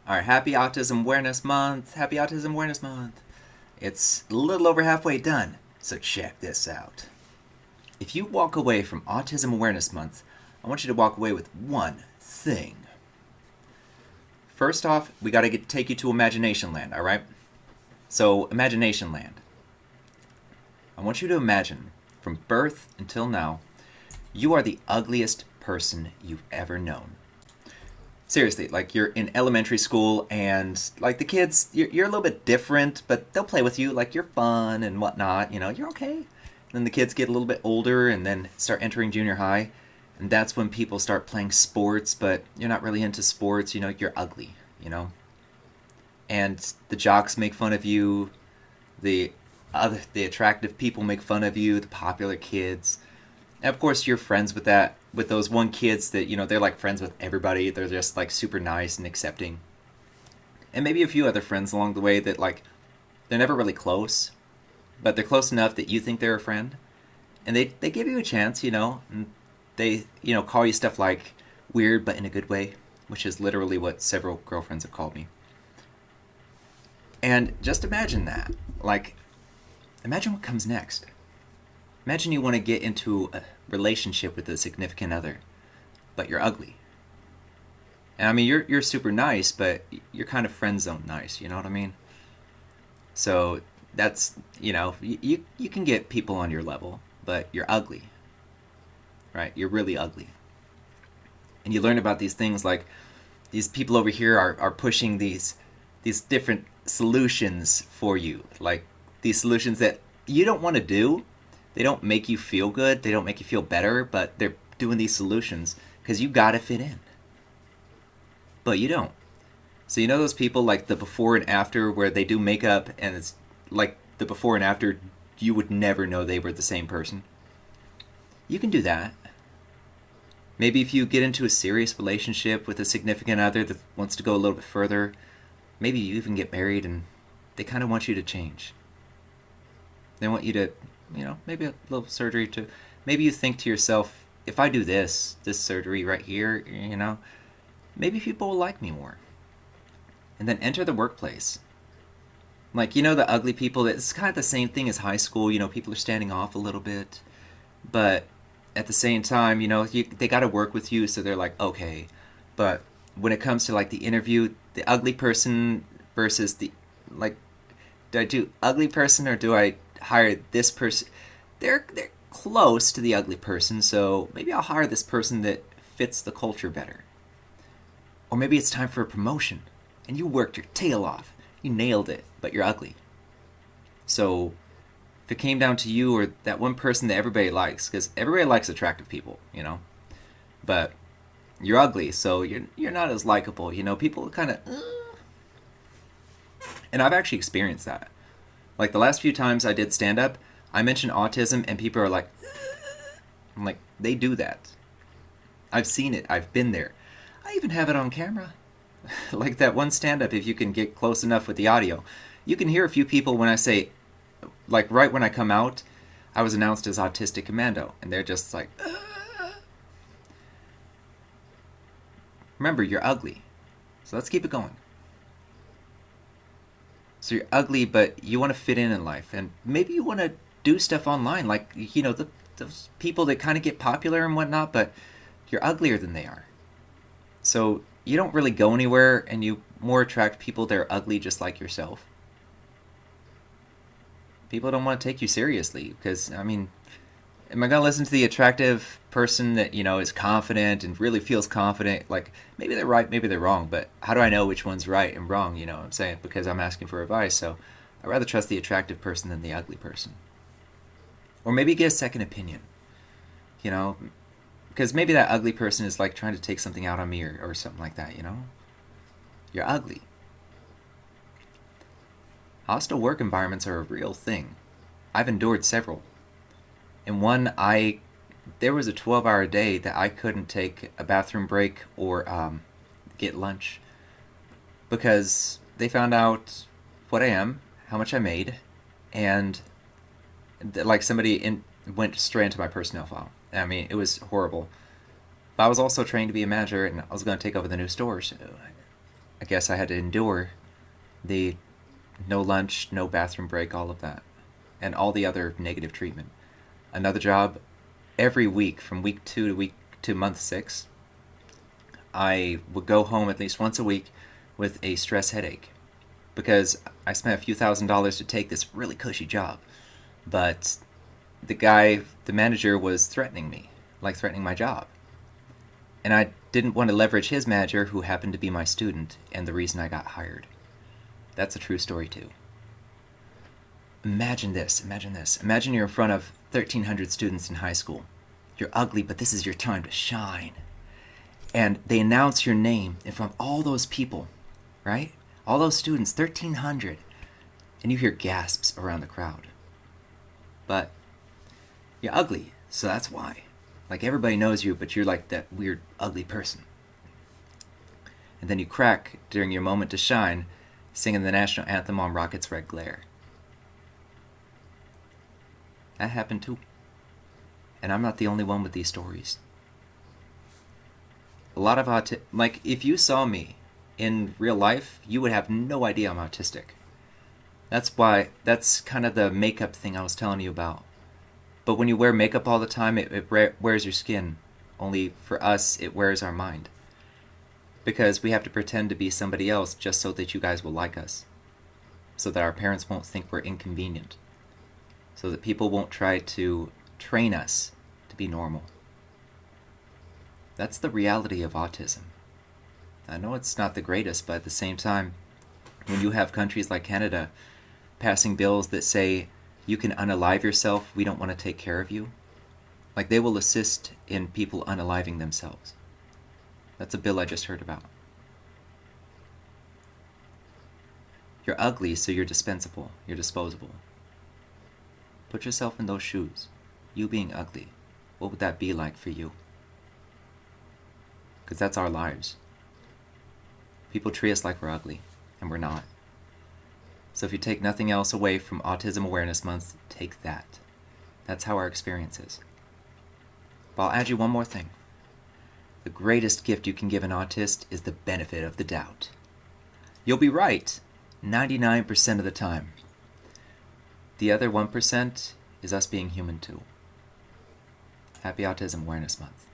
Our Happy Autism Awareness Month. Happy Autism Awareness Month. It's a little over halfway done, so check this out. If you walk away from Autism Awareness Month, I want you to walk away with one thing. First off, we got to take you to Imagination Land, alright? So, Imagination Land. I want you to imagine, from birth until now, you are the ugliest person you've ever known. Seriously, like you're in elementary school and like the kids, you're a little bit different, but they'll play with you, like you're fun and whatnot, you're okay. And then the kids get a little bit older and then start entering junior high, and that's when people start playing sports, but you're not really into sports, you're ugly. And the jocks make fun of you, the attractive people make fun of you, the popular kids. And of course, you're friends with those one kids that, they're like friends with everybody. They're just like super nice and accepting. And maybe a few other friends along the way that like, they're never really close, but they're close enough that you think they're a friend. And they give you a chance, and they, call you stuff like weird, but in a good way, which is literally what several girlfriends have called me. And just imagine that. Like, imagine what comes next. Imagine you want to get into a relationship with a significant other, but you're ugly. And I mean, you're super nice, but you're kind of friend zone nice. You know what I mean? So that's you can get people on your level, but you're ugly, right? You're really ugly. And you learn about these things like these people over here are pushing these different solutions for you, like these solutions that you don't want to do. They don't make you feel good. They don't make you feel better, but they're doing these solutions because you gotta fit in. But you don't. So those people like the before and after where they do makeup and it's like the before and after you would never know they were the same person. You can do that. Maybe if you get into a serious relationship with a significant other that wants to go a little bit further, maybe you even get married and they kind of want you to change. They want you to maybe a little surgery to, maybe you think to yourself, if I do this surgery right here, maybe people will like me more. And then enter the workplace. Like, the ugly people, it's kind of the same thing as high school, people are standing off a little bit, but at the same time, they got to work with you, so they're like, okay. But when it comes to like the interview, the ugly person versus the, like, do I do ugly person or do I hire this person? They're close to the ugly person, so maybe I'll hire this person that fits the culture better. Or maybe it's time for a promotion and you worked your tail off. You nailed it, but you're ugly. So if it came down to you or that one person that everybody likes, because everybody likes attractive people, but you're ugly, so you're not as likable. People kind of, and I've actually experienced that. Like the last few times I did stand up, I mentioned autism and people are like, I'm like, they do that. I've seen it. I've been there. I even have it on camera. Like that one stand up, if you can get close enough with the audio, you can hear a few people when I say, like right when I come out, I was announced as Autistic Commando, and they're just like, remember, you're ugly. So let's keep it going. So you're ugly, but you want to fit in life, and maybe you want to do stuff online, like those people that kind of get popular and whatnot, but you're uglier than they are. So you don't really go anywhere, and you more attract people that are ugly just like yourself. People don't want to take you seriously because, I mean, am I going to listen to the attractive person that, is confident and really feels confident? Like, maybe they're right, maybe they're wrong, but how do I know which one's right and wrong, what I'm saying? Because I'm asking for advice, so I'd rather trust the attractive person than the ugly person. Or maybe get a second opinion, because maybe that ugly person is like trying to take something out on me or something like that, You're ugly. Hostile work environments are a real thing. I've endured several. In one, there was a 12-hour day that I couldn't take a bathroom break or get lunch because they found out what I am, how much I made, and like went straight into my personnel file. I mean, it was horrible. But I was also trained to be a manager, and I was going to take over the new store, so I guess I had to endure the no lunch, no bathroom break, all of that, and all the other negative treatment. Another job every week from week 2 to week to month 6. I would go home at least once a week with a stress headache because I spent a few $1,000s to take this really cushy job. But the manager was threatening me, like threatening my job. And I didn't want to leverage his manager, who happened to be my student, and the reason I got hired. That's a true story, too. Imagine this, imagine this. Imagine you're in front of 1,300 students in high school. You're ugly, but this is your time to shine. And they announce your name in front of all those people, right? All those students, 1,300. And you hear gasps around the crowd. But you're ugly, so that's why. Like, everybody knows you, but you're like that weird, ugly person. And then you crack during your moment to shine, singing the national anthem on Rocket's Red Glare. That happened too. And I'm not the only one with these stories. A lot of like, if you saw me in real life, you would have no idea I'm autistic. That's kind of the makeup thing I was telling you about. But when you wear makeup all the time, it wears your skin. Only for us, it wears our mind. Because we have to pretend to be somebody else just so that you guys will like us. So that our parents won't think we're inconvenient. So that people won't try to train us to be normal. That's the reality of autism. I know it's not the greatest, but at the same time, when you have countries like Canada passing bills that say, you can unalive yourself, we don't want to take care of you. Like, they will assist in people unaliving themselves. That's a bill I just heard about. You're ugly, so you're dispensable. You're disposable. Put yourself in those shoes. You being ugly. What would that be like for you? Because that's our lives. People treat us like we're ugly, and we're not. So if you take nothing else away from Autism Awareness Month, take that. That's how our experience is. But I'll add you one more thing. The greatest gift you can give an autist is the benefit of the doubt. You'll be right 99% of the time. The other 1% is us being human too. Happy Autism Awareness Month.